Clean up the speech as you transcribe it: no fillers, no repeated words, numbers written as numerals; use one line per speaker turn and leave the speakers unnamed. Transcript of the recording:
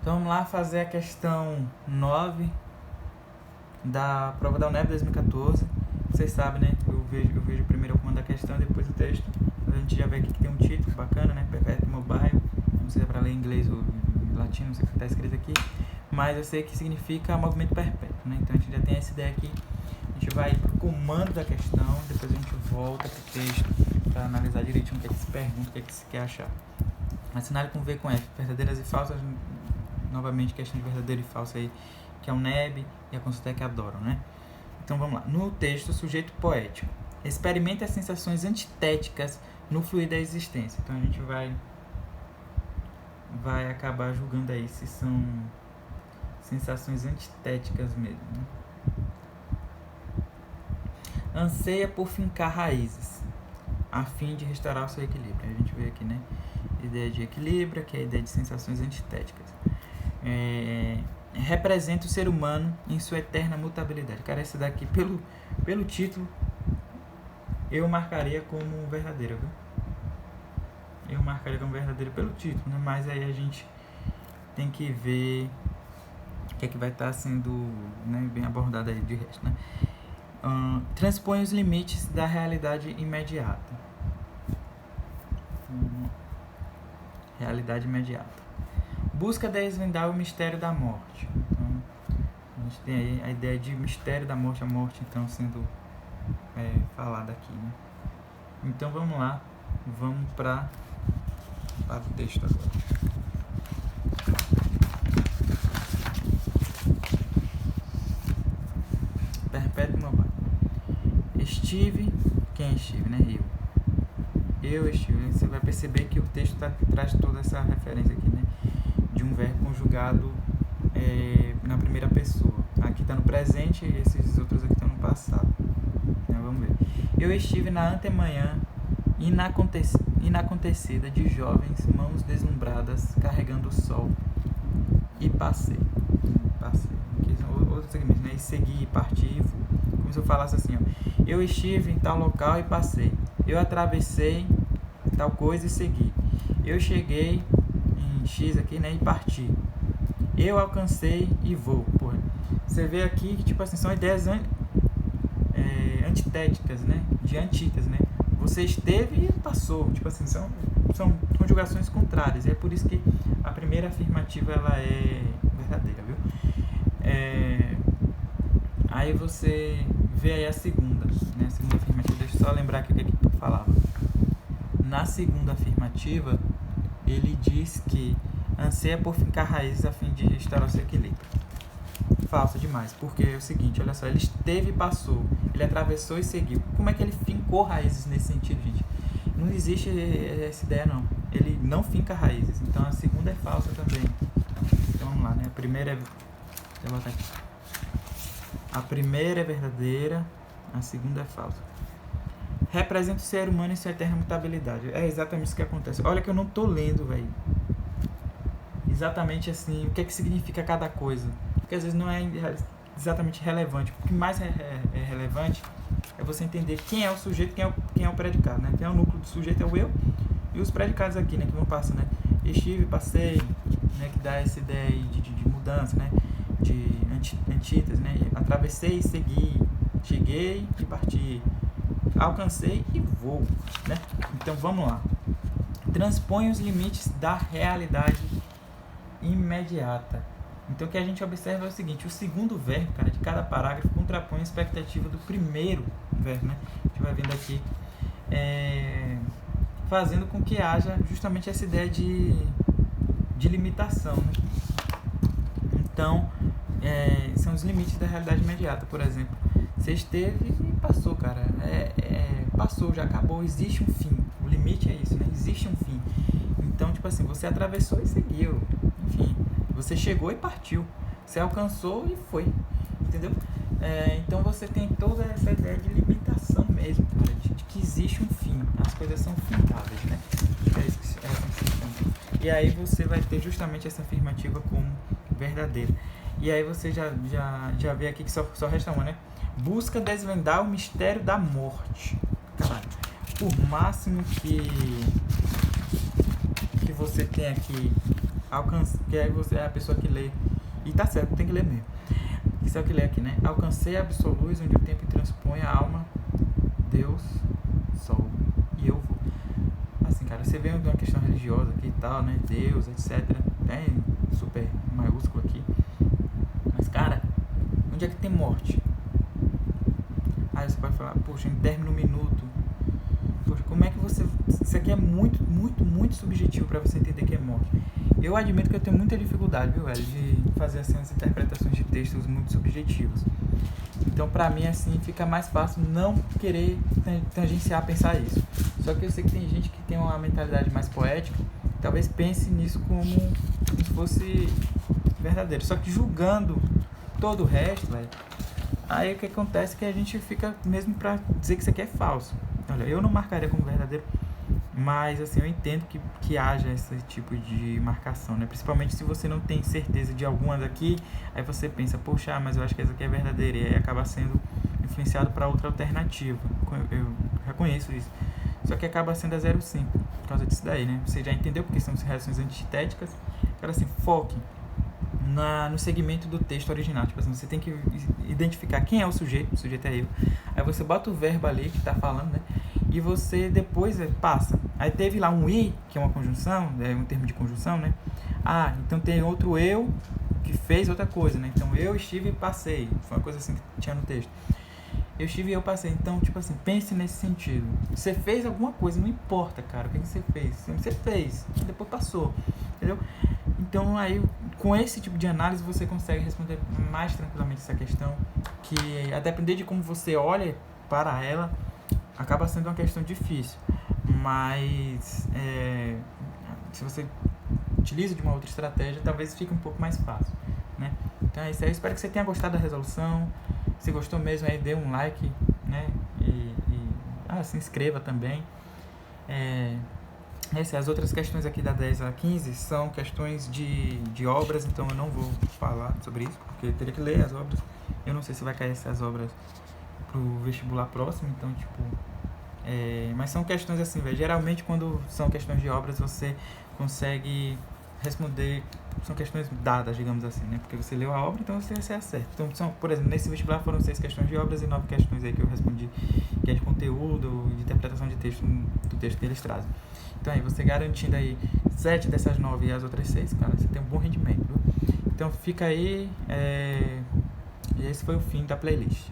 Então vamos lá fazer a questão 9 da prova da UNEB 2014. Vocês sabem, né? Eu vejo primeiro o comando da questão e depois o texto. A gente já vê aqui que tem um título bacana, né? Perpétuo Mobile. Não sei se é para ler em inglês ou em latino, não sei o que está escrito aqui. Mas eu sei que significa movimento perpétuo, né? Então a gente já tem essa ideia aqui. A gente vai para o comando da questão, depois a gente volta para o texto para analisar direitinho o que é que se pergunta, o que é que se quer achar. Assinale com V com F, verdadeiras e falsas. Novamente, questão de verdadeiro e falso aí, que é o NEB e a Consultec adoram, né? Então vamos lá. No texto, sujeito poético. Experimente as sensações antitéticas no fluir da existência. Então a gente vai acabar julgando aí se são sensações antitéticas mesmo, né? Anseia por fincar raízes, a fim de restaurar o seu equilíbrio. A gente vê aqui, né? Ideia de equilíbrio, que é a ideia de sensações antitéticas. Representa o ser humano em sua eterna mutabilidade. Cara, esse daqui, pelo título, eu marcaria como verdadeira, viu? Eu marcaria como verdadeira pelo título, né? Mas aí a gente tem que ver o que é que vai estar sendo, né, bem abordado aí de resto, né? Transpõe os limites da realidade imediata. Realidade imediata. Busca desvendar o mistério da morte. Então, a gente tem aí a ideia de mistério da morte, a morte então sendo falada aqui, né? Então vamos lá, vamos para o texto agora. Perpétuo Mobile. Estive, quem estive, né? Eu estive. Você vai perceber que o texto traz toda essa referência aqui, né? De um verbo conjugado na primeira pessoa. Aqui está no presente e esses outros aqui estão no passado. Vamos ver. Eu estive na antemanhã inacontecida de jovens mãos deslumbradas carregando o sol e passei. Aqui são outros segmentos, né? E segui, parti, como se eu falasse assim, ó. Eu estive em tal local e passei. Eu atravessei tal coisa e segui. Eu cheguei em X aqui, né? E parti. Eu alcancei e vou. Porra. Você vê aqui que, tipo assim, são ideias antitéticas, né? De antítese, né? Você esteve e passou. Tipo assim, são conjugações contrárias. E é por isso que a primeira afirmativa, ela é verdadeira, viu? Aí você vê aí a segunda, né? A segunda afirmativa. Deixa eu só lembrar aqui o que eu falava. Na segunda afirmativa, ele diz que anseia por fincar raízes a fim de restaurar o seu equilíbrio. Falso demais, porque é o seguinte, olha só, ele esteve e passou, ele atravessou e seguiu. Como é que ele fincou raízes nesse sentido, gente? Não existe essa ideia, não. Ele não finca raízes, então a segunda é falsa também. Então vamos lá, né? A primeira deixa eu botar aqui. A primeira é verdadeira, a segunda é falsa. Representa o ser humano em sua eterna mutabilidade. É exatamente isso que acontece. Olha que eu não tô lendo, velho. Exatamente assim, o que é que significa cada coisa. Porque às vezes não é exatamente relevante. O que mais é relevante é você entender quem é o sujeito, quem é o predicado, né? Quem é o núcleo do sujeito é o eu. E os predicados aqui, né? Que vão passar, né? Estive, passei, né? Que dá essa ideia aí de mudança, né? De antítese, né? Atravessei e segui. Cheguei e parti. Alcancei e vou, né? Então vamos lá. Transpõe os limites da realidade imediata. Então o que a gente observa é o seguinte: o segundo verbo, cara, de cada parágrafo contrapõe a expectativa do primeiro verbo, né? A gente vai vendo aqui, fazendo com que haja justamente essa ideia de limitação, né? Então são os limites da realidade imediata. Por exemplo, você esteve e passou, cara. Passou, já acabou, existe um fim. O limite é isso, né? Existe um fim. Então, tipo assim, você atravessou e seguiu. Enfim, você chegou e partiu. Você alcançou e foi. Entendeu? Então você tem toda essa ideia de limitação mesmo, cara, de que existe um fim. As coisas são findáveis, né? É isso que e aí você vai ter justamente essa afirmativa como verdadeira. E aí você já vê aqui que só resta uma, né? Busca desvendar o mistério da morte. Caralho. Por máximo que você tem aqui que aí você é a pessoa que lê, e tá certo, tem que ler mesmo. Isso é o que lê aqui, né? Alcancei a absoluz onde o tempo transpõe a alma, Deus, Sol, e eu vou. Assim, cara, você vê uma questão religiosa aqui e tal, né? Deus, etc. Tem super maiúsculo aqui. Mas, cara, onde é que tem morte? Aí você vai falar, poxa, em término minuto. Poxa, como é que você... Isso aqui é muito, muito, muito subjetivo pra você entender que é morte. Eu admito que eu tenho muita dificuldade, viu, velho, de fazer assim as interpretações de textos muito subjetivos. Então, pra mim, assim, fica mais fácil não querer tangenciar pensar isso. Só que eu sei que tem gente que tem uma mentalidade mais poética, talvez pense nisso como se fosse verdadeiro. Só que julgando todo o resto, velho, aí o que acontece é que a gente fica mesmo pra dizer que isso aqui é falso. Olha, eu não marcaria como verdadeiro, mas assim, eu entendo que haja esse tipo de marcação, né? Principalmente se você não tem certeza de alguma daqui, aí você pensa, poxa, mas eu acho que essa aqui é verdadeira, e aí acaba sendo influenciado para outra alternativa. Eu reconheço isso. Só que acaba sendo a 0,5 por causa disso daí, né? Você já entendeu porque são reações antitéticas. Cara, assim, foque no segmento do texto original. Tipo assim, você tem que identificar quem é o sujeito é eu. Aí você bota o verbo ali que tá falando, né? E você depois passa. Aí teve lá um i, que é uma conjunção, é um termo de conjunção, né? Ah, então tem outro eu que fez outra coisa, né? Então eu estive e passei. Foi uma coisa assim que tinha no texto. Eu estive e eu passei. Então, tipo assim, pense nesse sentido. Você fez alguma coisa, não importa, cara, o que você fez. Você fez, depois passou, entendeu? Então, aí, com esse tipo de análise, você consegue responder mais tranquilamente essa questão, que a depender de como você olha para ela, acaba sendo uma questão difícil. Mas, se você utiliza de uma outra estratégia, talvez fique um pouco mais fácil, né? Então é isso aí. Eu espero que você tenha gostado da resolução. Se gostou mesmo, aí dê um like, né? Se inscreva também. As outras questões aqui da 10 a 15 são questões de obras, então eu não vou falar sobre isso, porque eu teria que ler as obras. Eu não sei se vai cair essas obras pro vestibular próximo, então, tipo... mas são questões assim, velho. Geralmente, quando são questões de obras, você consegue responder... São questões dadas, digamos assim, né? Porque você leu a obra, então você acerta. Então, por exemplo, nesse vestibular foram 6 questões de obras e 9 questões aí que eu respondi, que é de conteúdo, de interpretação de texto, do texto que eles trazem. Então, aí, você garantindo aí 7 dessas 9 e as outras 6, cara, você tem um bom rendimento, viu? Então, fica aí, e esse foi o fim da playlist.